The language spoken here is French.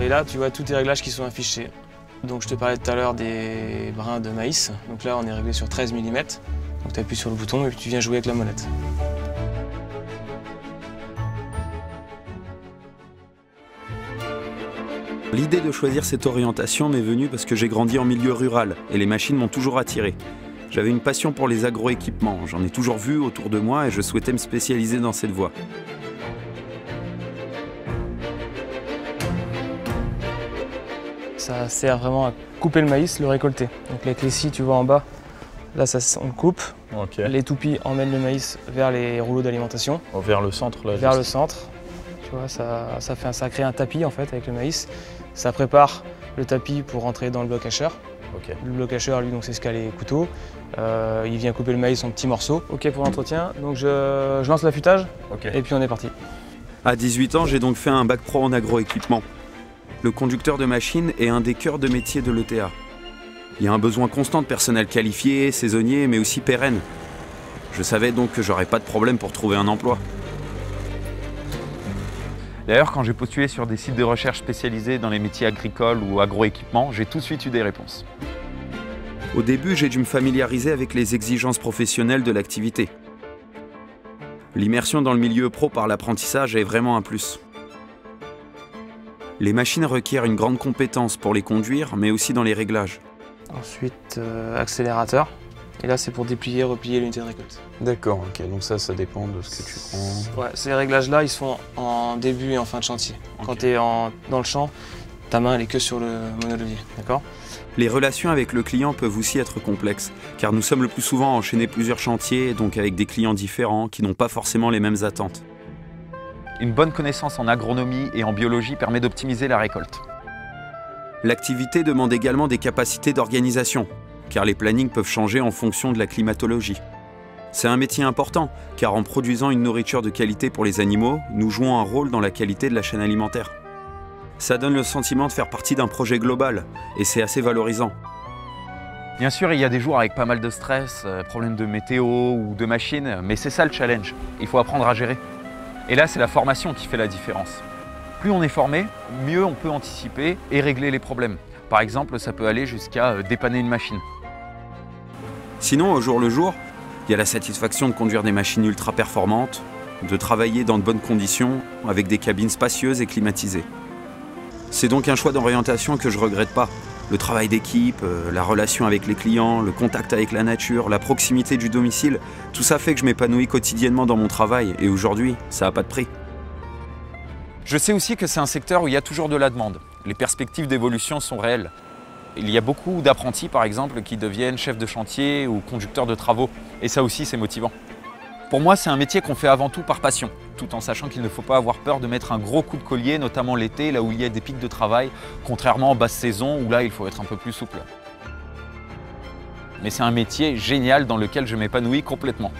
Et là, tu vois tous tes réglages qui sont affichés. Donc je te parlais tout à l'heure des brins de maïs. Donc là, on est réglé sur 13 mm. Donc tu appuies sur le bouton et puis tu viens jouer avec la molette. L'idée de choisir cette orientation m'est venue parce que j'ai grandi en milieu rural et les machines m'ont toujours attiré. J'avais une passion pour les agroéquipements, j'en ai toujours vu autour de moi et je souhaitais me spécialiser dans cette voie. Ça sert vraiment à couper le maïs, le récolter. Donc avec les scies, tu vois en bas, là on le coupe. Okay. Les toupies emmènent le maïs vers les rouleaux d'alimentation. Oh, vers le centre là. Vers le centre. Tu vois, ça crée un tapis en fait avec le maïs. Ça prépare le tapis pour rentrer dans le bloc hacheur. Okay. Le bloc hacheur, lui, c'est ce qu'a les couteaux. Il vient couper le maïs en petits morceaux. Ok pour l'entretien. Donc je lance l'affûtage et puis on est parti. À 18 ans, j'ai donc fait un bac pro en agroéquipement. Le conducteur de machine est un des cœurs de métier de l'ETA. Il y a un besoin constant de personnel qualifié, saisonnier, mais aussi pérenne. Je savais donc que j'aurais pas de problème pour trouver un emploi. D'ailleurs, quand j'ai postulé sur des sites de recherche spécialisés dans les métiers agricoles ou agroéquipements, j'ai tout de suite eu des réponses. Au début, j'ai dû me familiariser avec les exigences professionnelles de l'activité. L'immersion dans le milieu pro par l'apprentissage est vraiment un plus. Les machines requièrent une grande compétence pour les conduire, mais aussi dans les réglages. Ensuite, accélérateur. Et là, c'est pour déplier, replier l'unité de récolte. D'accord, ok. Donc ça dépend de ce que tu prends. Ouais, ces réglages-là, ils sont en début et en fin de chantier. Okay. Quand tu es dans le champ, ta main elle est que sur le monolevier, d'accord? Les relations avec le client peuvent aussi être complexes, car nous sommes le plus souvent à enchaîner plusieurs chantiers, donc avec des clients différents qui n'ont pas forcément les mêmes attentes. Une bonne connaissance en agronomie et en biologie permet d'optimiser la récolte. L'activité demande également des capacités d'organisation, car les plannings peuvent changer en fonction de la climatologie. C'est un métier important, car en produisant une nourriture de qualité pour les animaux, nous jouons un rôle dans la qualité de la chaîne alimentaire. Ça donne le sentiment de faire partie d'un projet global, et c'est assez valorisant. Bien sûr, il y a des jours avec pas mal de stress, problèmes de météo ou de machines, mais c'est ça le challenge. Il faut apprendre à gérer. Et là, c'est la formation qui fait la différence. Plus on est formé, mieux on peut anticiper et régler les problèmes. Par exemple, ça peut aller jusqu'à dépanner une machine. Sinon, au jour le jour, il y a la satisfaction de conduire des machines ultra performantes, de travailler dans de bonnes conditions, avec des cabines spacieuses et climatisées. C'est donc un choix d'orientation que je ne regrette pas. Le travail d'équipe, la relation avec les clients, le contact avec la nature, la proximité du domicile, tout ça fait que je m'épanouis quotidiennement dans mon travail et aujourd'hui, ça n'a pas de prix. Je sais aussi que c'est un secteur où il y a toujours de la demande. Les perspectives d'évolution sont réelles. Il y a beaucoup d'apprentis, par exemple, qui deviennent chefs de chantier ou conducteurs de travaux. Et ça aussi, c'est motivant. Pour moi, c'est un métier qu'on fait avant tout par passion, tout en sachant qu'il ne faut pas avoir peur de mettre un gros coup de collier, notamment l'été, là où il y a des pics de travail, contrairement en basse saison, où là, il faut être un peu plus souple. Mais c'est un métier génial dans lequel je m'épanouis complètement.